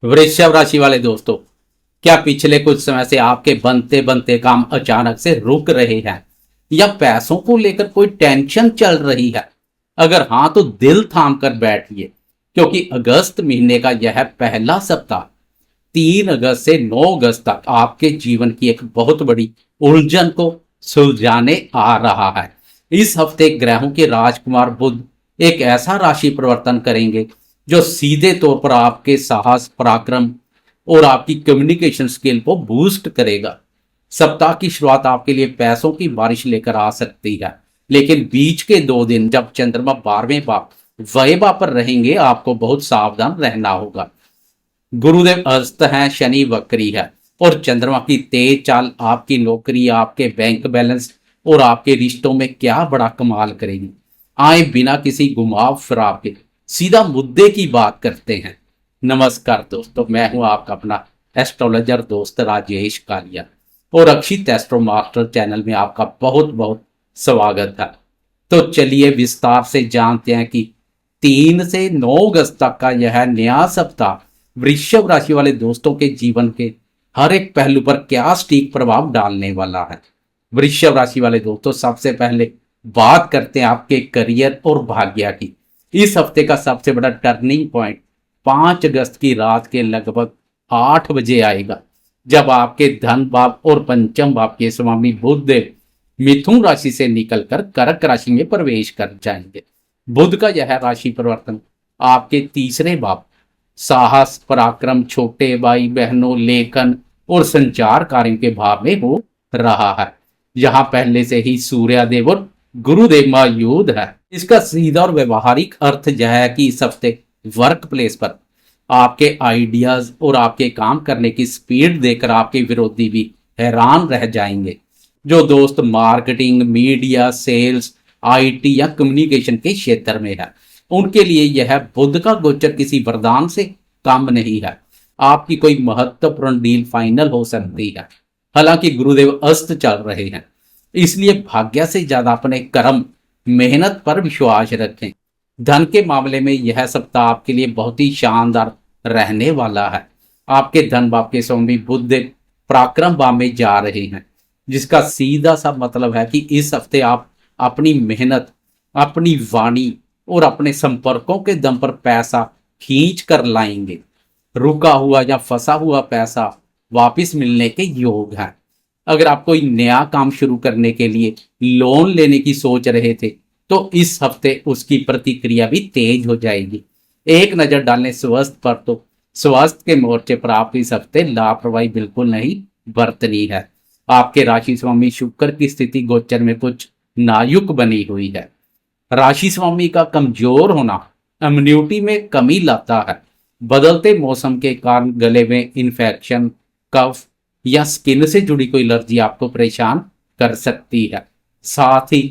वृषभ राशि वाले दोस्तों, क्या पिछले कुछ समय से आपके बनते बनते काम अचानक से रुक रहे हैं या पैसों को लेकर कोई टेंशन चल रही है? अगर हाँ तो दिल थाम कर बैठिए, क्योंकि अगस्त महीने का यह पहला सप्ताह 3 अगस्त से 9 अगस्त तक आपके जीवन की एक बहुत बड़ी उलझन को सुलझाने आ रहा है। इस हफ्ते ग्रहों के राजकुमार बुध एक ऐसा राशि परिवर्तन करेंगे जो सीधे तौर पर आपके साहस, पराक्रम और आपकी कम्युनिकेशन स्किल को बूस्ट करेगा। सप्ताह की शुरुआत आपके लिए पैसों की बारिश लेकर आ सकती है, लेकिन बीच के 2 दिन जब चंद्रमा 12वें भाव वैभव पर रहेंगे, आपको बहुत सावधान रहना होगा। गुरुदेव अस्त हैं, शनि वक्री है और चंद्रमा की तेज चाल आपकी नौकरी, आपके बैंक बैलेंस और आपके रिश्तों में क्या बड़ा कमाल करेगी। आए बिना किसी घुमाव फिराव के सीधा मुद्दे की बात करते हैं। नमस्कार दोस्तों, मैं हूं आपका अपना एस्ट्रोलॉजर दोस्त राजेश कालिया और अक्षित एस्ट्रो मास्टर चैनल में आपका बहुत बहुत स्वागत है। तो चलिए विस्तार से जानते हैं कि 3 से 9 अगस्त तक का यह नया सप्ताह वृषभ राशि वाले दोस्तों के जीवन के हर एक पहलू पर क्या सटीक प्रभाव डालने वाला है। वृषभ राशि वाले दोस्तों, सबसे पहले बात करते हैं आपके करियर और भाग्य की। इस हफ्ते का सबसे बड़ा टर्निंग पॉइंट 5 अगस्त की रात के लगभग 8 बजे आएगा, जब आपके धन भाव और पंचम भाव के स्वामी बुध देव मिथुन राशि से निकलकर कर्क राशि में प्रवेश कर जाएंगे। बुध का यह राशि परिवर्तन आपके तीसरे भाव साहस, पराक्रम, छोटे भाई बहनों, लेखन और संचार कार्यों के भाव में हो रहा है। यहाँ पहले से ही सूर्यदेव और गुरुदेव मौजूद है। इसका सीधा और व्यवहारिक अर्थ यह है कि इस हफ्ते वर्क प्लेस पर आपके आइडियाज और आपके काम करने की स्पीड देखकर आपके विरोधी भी हैरान रह जाएंगे। जो दोस्त मार्केटिंग, मीडिया, सेल्स, आईटी या कम्युनिकेशन के क्षेत्र में है, उनके लिए यह बुध का गोचर किसी वरदान से कम नहीं है। आपकी कोई महत्वपूर्ण डील फाइनल हो सकती है। हालांकि गुरुदेव अस्त चल रहे हैं, इसलिए भाग्य से ज्यादा अपने कर्म, मेहनत पर विश्वास रखें। धन के मामले में यह सप्ताह आपके लिए बहुत ही शानदार रहने वाला है। आपके धन भाव के स्वामी बुध पराक्रम भाव में जा रहे हैं, जिसका सीधा सा मतलब है कि इस हफ्ते आप अपनी मेहनत, अपनी वाणी और अपने संपर्कों के दम पर पैसा खींच कर लाएंगे। रुका हुआ या फंसा हुआ पैसा वापस मिलने के योग है। अगर आप कोई नया काम शुरू करने के लिए लोन लेने की सोच रहे थे, तो इस हफ्ते उसकी प्रतिक्रिया भी तेज हो जाएगी। एक नजर डालने स्वास्थ्य पर, तो स्वास्थ्य के मोर्चे पर आप इस हफ्ते लापरवाही बिल्कुल नहीं बरतनी है। आपके राशि स्वामी शुक्र की स्थिति गोचर में कुछ नाजुक बनी हुई है। राशि स्वामी का कमजोर होना इम्यूनिटी में कमी लाता है। बदलते मौसम के कारण गले में इन्फेक्शन, कफ या स्किन से जुड़ी कोई एलर्जी आपको परेशान कर सकती है। साथ ही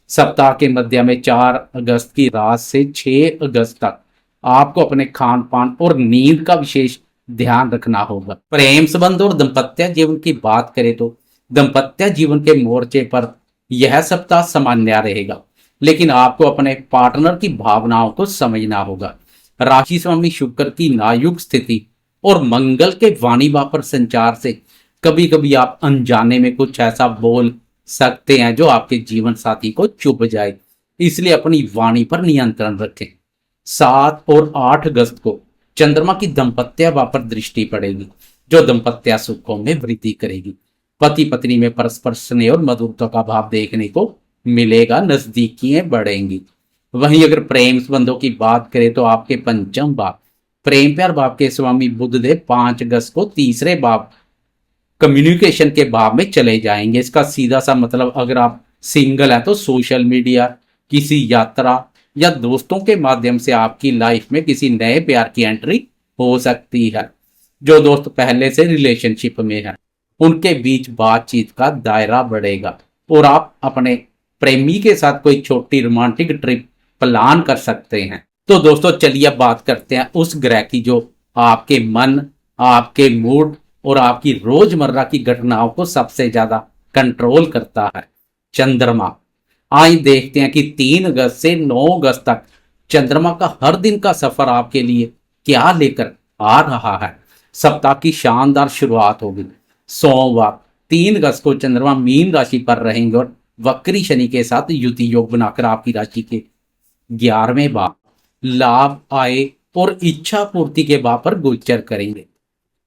सप्ताह के मध्य में 4 अगस्त की रात से 6 अगस्त तक आपको अपने खान पान और नींद का विशेष ध्यान रखना होगा। प्रेम संबंध और दाम्पत्य जीवन की बात करें तो दाम्पत्य जीवन के मोर्चे पर यह सप्ताह सामान्य रहेगा, लेकिन आपको अपने पार्टनर की भावनाओं को समझना होगा। राशि स्वामी शुक्र की नाजुक स्थिति और मंगल के वाणी भाव पर संचार से कभी कभी आप अनजाने में कुछ ऐसा बोल सकते हैं जो आपके जीवन साथी को चुभ जाए, इसलिए अपनी वाणी पर नियंत्रण रखें। 7 और 8 अगस्त को चंद्रमा की दाम्पत्य भाव पर दृष्टि पड़ेगी, जो दाम्पत्य सुखों में वृद्धि करेगी। पति पत्नी में परस्पर स्नेह और मधुरता का भाव देखने को मिलेगा, नजदीकियां बढ़ेंगी। वहीं अगर प्रेम संबंधों की बात करें तो आपके पंचम भाव प्रेम प्यार भाव के स्वामी बुध देव 5 अगस्त को तीसरे भाव कम्युनिकेशन के भाव में चले जाएंगे। इसका सीधा सा मतलब, अगर आप सिंगल हैं तो सोशल मीडिया, किसी यात्रा या दोस्तों के माध्यम से आपकी लाइफ में किसी नए प्यार की एंट्री हो सकती है। जो दोस्त पहले से रिलेशनशिप में है, उनके बीच बातचीत का दायरा बढ़ेगा और आप अपने प्रेमी के साथ कोई छोटी रोमांटिक ट्रिप प्लान कर सकते हैं। तो दोस्तों चलिए अब बात करते हैं उस ग्रह की जो आपके मन, आपके मूड और आपकी रोजमर्रा की घटनाओं को सबसे ज्यादा कंट्रोल करता है, चंद्रमा। आइए देखते हैं कि 3 अगस्त से 9 अगस्त तक चंद्रमा का हर दिन का सफर आपके लिए क्या लेकर आ रहा है। सप्ताह की शानदार शुरुआत होगी। सोमवार 3 अगस्त को चंद्रमा मीन राशि पर रहेंगे और वक्री शनि के साथ युति योग बनाकर आपकी राशि के 11वें भाव, लाभ, आय और इच्छा पूर्ति के भाव पर गोचर करेंगे।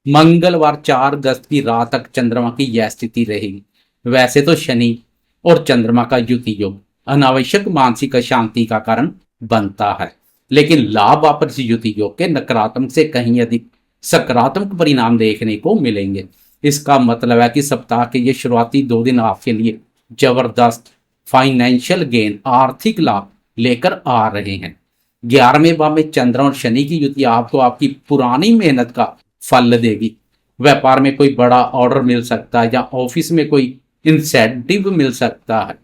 मंगलवार 4 अगस्त की रात तक चंद्रमा की यह स्थिति रहेगी। वैसे तो शनि और चंद्रमा का युति योग अनावश्यक मानसिक अशांति का कारण बनता है, लेकिन लाभ वापस युति योग के नकारात्मक से कहीं अधिक सकारात्मक परिणाम देखने को मिलेंगे। इसका मतलब है कि सप्ताह के ये शुरुआती 2 दिन आपके लिए जबरदस्त फाइनेंशियल गेन, आर्थिक लाभ लेकर आ रहे हैं। 11वें भाव में चंद्र और शनि की युति आपको आपकी पुरानी मेहनत का फल देगी। व्यापार में कोई बड़ा ऑर्डर मिल सकता है या ऑफिस में कोई इंसेंटिव मिल सकता है।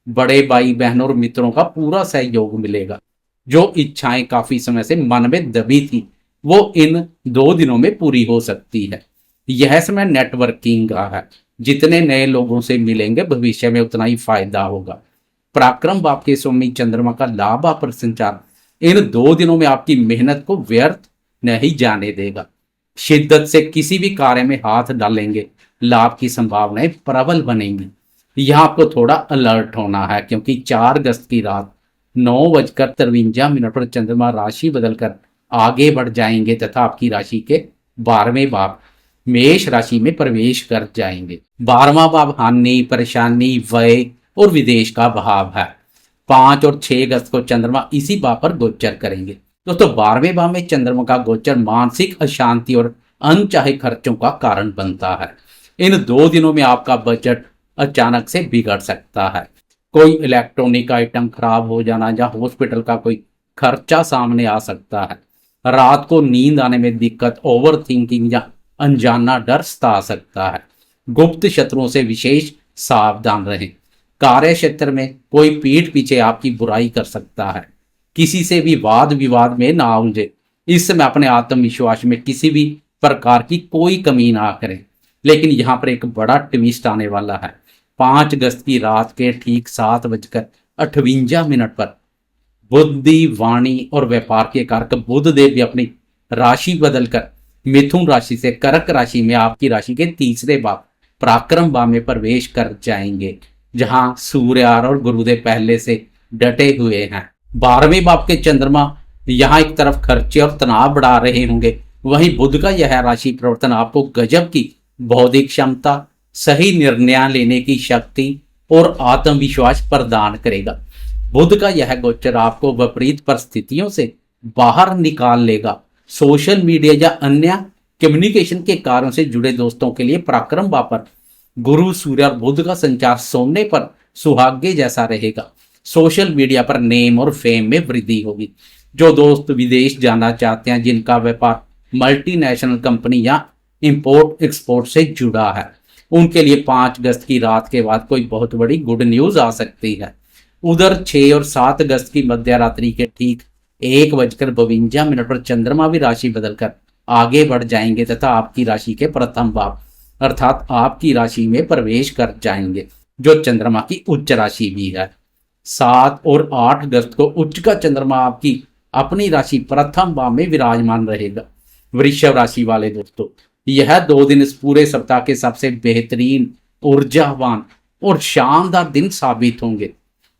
बड़े भाई बहनों और मित्रों का पूरा सहयोग मिलेगा। जो इच्छाएं काफी समय से मन में दबी थी वो इन 2 दिनों में पूरी हो सकती है। यह समय नेटवर्किंग का है। जितने नए लोगों से मिलेंगे भविष्य में उतना ही फायदा होगा। पराक्रम भाव के स्वामी चंद्रमा का लाभ पर संचार इन 2 दिनों में आपकी मेहनत को व्यर्थ नहीं जाने देगा। शिद्दत से किसी भी कार्य में हाथ डालेंगे, लाभ की संभावनाएं प्रबल बनेंगी। यहां आपको थोड़ा अलर्ट होना है क्योंकि 4 अगस्त की रात 9:53 पर चंद्रमा राशि बदलकर आगे बढ़ जाएंगे तथा आपकी राशि के 12वें भाव मेष राशि में प्रवेश कर जाएंगे। 12वां भाव हानि, परेशानी, व्यय और विदेश का भाव है। 5 और 6 अगस्त को चंद्रमा इसी भाव पर गोचर करेंगे। दोस्तों 12वें भाव में चंद्रमा का गोचर मानसिक अशांति और अनचाहे खर्चों का कारण बनता है। इन 2 दिनों में आपका बजट अचानक से बिगड़ सकता है। कोई इलेक्ट्रॉनिक आइटम खराब हो जाना या हॉस्पिटल का कोई खर्चा सामने आ सकता है। रात को नींद आने में दिक्कत, ओवर थिंकिंग या अनजाना डर सता सकता है। गुप्त शत्रुओं से विशेष सावधान रहें। कार्य क्षेत्र में कोई पीठ पीछे आपकी बुराई कर सकता है। किसी से भी वाद विवाद में ना उलझे। इस समय अपने आत्मविश्वास में किसी भी प्रकार की कोई कमी ना करें। लेकिन यहाँ पर एक बड़ा ट्विस्ट आने वाला है। 5 अगस्त की रात के ठीक 7:58 पर बुद्धि, वाणी और व्यापार के कारक बुध देव भी अपनी राशि बदलकर मिथुन राशि से कर्क राशि में आपकी राशि के 3रे भाव पराक्रम भाव में प्रवेश कर जाएंगे, जहां सूर्य और गुरुदेव पहले से डटे हुए हैं। 12वें भाव के चंद्रमा यहाँ एक तरफ खर्चे और तनाव बढ़ा रहे होंगे, वहीं बुध का यह राशि परिवर्तन आपको गजब की बौद्धिक क्षमता, सही निर्णय लेने की शक्ति और आत्मविश्वास प्रदान करेगा। बुध का यह गोचर आपको विपरीत परिस्थितियों से बाहर निकाल लेगा। सोशल मीडिया या अन्य कम्युनिकेशन के कारण से जुड़े दोस्तों के लिए पराक्रम भाव पर गुरु, सूर्य और बुध का संचार सोने पर सुहागे जैसा रहेगा। सोशल मीडिया पर नेम और फेम में वृद्धि होगी। जो दोस्त विदेश जाना चाहते हैं, जिनका व्यापार मल्टीनेशनल कंपनी या इंपोर्ट एक्सपोर्ट से जुड़ा है, उनके लिए 5 अगस्त की रात के बाद कोई बहुत बड़ी गुड न्यूज आ सकती है। उधर 6 और 7 अगस्त की मध्य रात्रि के ठीक 1:52 पर चंद्रमा भी राशि बदलकर आगे बढ़ जाएंगे तथा आपकी राशि के प्रथम भाव अर्थात आपकी राशि में प्रवेश कर जाएंगे, जो चंद्रमा की उच्च राशि भी है। 7 और 8 अगस्त को उच्च का चंद्रमा आपकी अपनी राशि प्रथम भाव में विराजमान रहेगा। वृषभ राशि वाले दोस्तों, यह 2 दिन इस पूरे सप्ताह के सबसे बेहतरीन, ऊर्जावान और शानदार दिन साबित होंगे।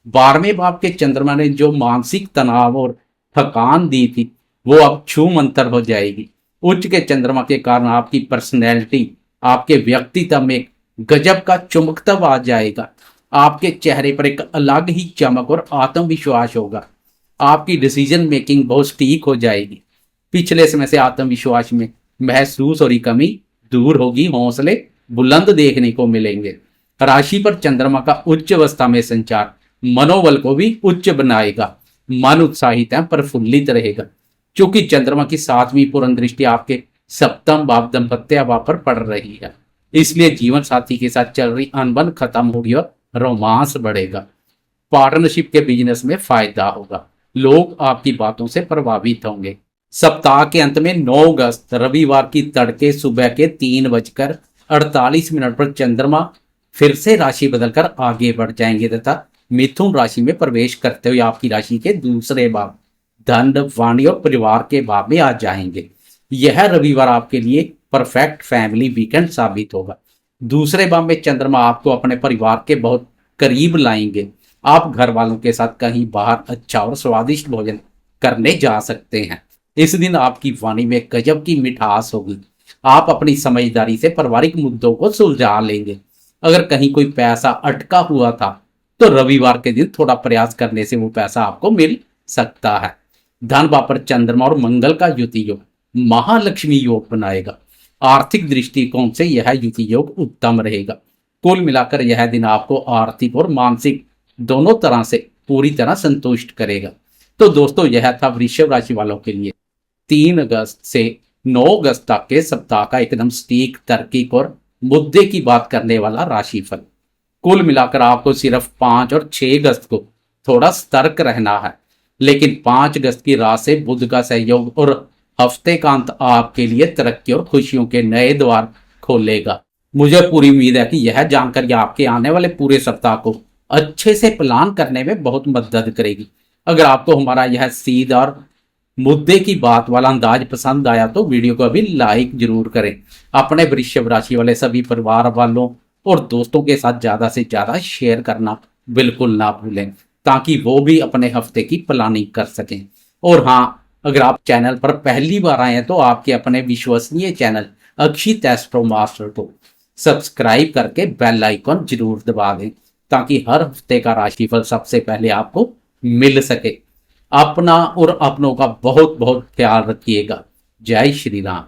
12वें भाव के चंद्रमा ने जो मानसिक तनाव और थकान दी थी वो अब छू मंतर हो जाएगी। उच्च के चंद्रमा के कारण आपकी पर्सनैलिटी, आपके व्यक्तित्व में गजब का चमकदव आ जाएगा। आपके चेहरे पर एक अलग ही चमक और आत्मविश्वास होगा। आपकी डिसीजन मेकिंग बहुत ठीक हो जाएगी। पिछले समय से आत्मविश्वास में महसूस हो रही कमी दूर होगी। हौसले बुलंद देखने को मिलेंगे। राशि पर चंद्रमा का उच्च अवस्था में संचार मनोबल को भी उच्च बनाएगा। मन उत्साहित है, प्रफुल्लित रहेगा। क्योंकि चंद्रमा की 7वीं पूर्ण दृष्टि आपके सप्तम भाव दाम्पत्य भाव पर पड़ रही है, इसलिए जीवन साथी के साथ चल रही अनबन खत्म होगी और रोमांस बढ़ेगा। पार्टनरशिप के बिजनेस में फायदा होगा। लोग आपकी बातों से प्रभावित होंगे। सप्ताह के अंत में 9 अगस्त रविवार की तड़के सुबह के 3:48 पर चंद्रमा फिर से राशि बदलकर आगे बढ़ जाएंगे तथा मिथुन राशि में प्रवेश करते हुए आपकी राशि के 2रे भाव धन, वाणी और परिवार के भाव में आ जाएंगे। यह रविवार आपके लिए परफेक्ट फैमिली वीकेंड साबित होगा। दूसरे भाव में चंद्रमा आपको अपने परिवार के बहुत करीब लाएंगे। आप घर वालों के साथ कहीं बाहर अच्छा और स्वादिष्ट भोजन करने जा सकते हैं। इस दिन आपकी वाणी में गजब की मिठास होगी। आप अपनी समझदारी से पारिवारिक मुद्दों को सुलझा लेंगे। अगर कहीं कोई पैसा अटका हुआ था तो रविवार के दिन थोड़ा प्रयास करने से वो पैसा आपको मिल सकता है। धन वापर चंद्रमा और मंगल का युति योग महालक्ष्मी योग बनाएगा। आर्थिक दृष्टिकोण से यह युति योग उत्तम रहेगा। कुल मिलाकर यह दिन आपको आर्थिक और मानसिक दोनों तरह से पूरी तरह संतुष्ट करेगा। तो दोस्तों, यह था वृषभ राशि वालों के लिए 3 अगस्त से 9 अगस्त तक के सप्ताह का एकदम सटीक, तार्किक और मुद्दे की बात करने वाला राशिफल। कुल मिलाकर आपको सिर्फ 5 और 6 अगस्त को थोड़ा सतर्क रहना है, लेकिन 5 अगस्त की रात से बुध का सहयोग और हफ्ते का अंत आपके लिए तरक्की और खुशियों के नए द्वार खोलेगा। मुझे पूरी उम्मीद है कि यह जानकारी आपके आने वाले पूरे सप्ताह को अच्छे से प्लान करने में बहुत मदद करेगी। अगर आपको हमारा यह सीधा और मुद्दे की बात वाला अंदाज पसंद आया तो वीडियो को अभी लाइक जरूर करें। अपने वृषभ राशि वाले सभी परिवार वालों और दोस्तों के साथ ज्यादा से ज्यादा शेयर करना बिल्कुल ना भूलें, ताकि वो भी अपने हफ्ते की प्लानिंग कर सकें। और हाँ, अगर आप चैनल पर पहली बार आए हैं तो आपके अपने विश्वसनीय चैनल अक्षित एस्ट्रो मास्टर को सब्सक्राइब करके बेल आइकन जरूर दबा दें, ताकि हर हफ्ते का राशिफल सबसे पहले आपको मिल सके। अपना और अपनों का बहुत बहुत ख्याल रखिएगा। जय श्री राम।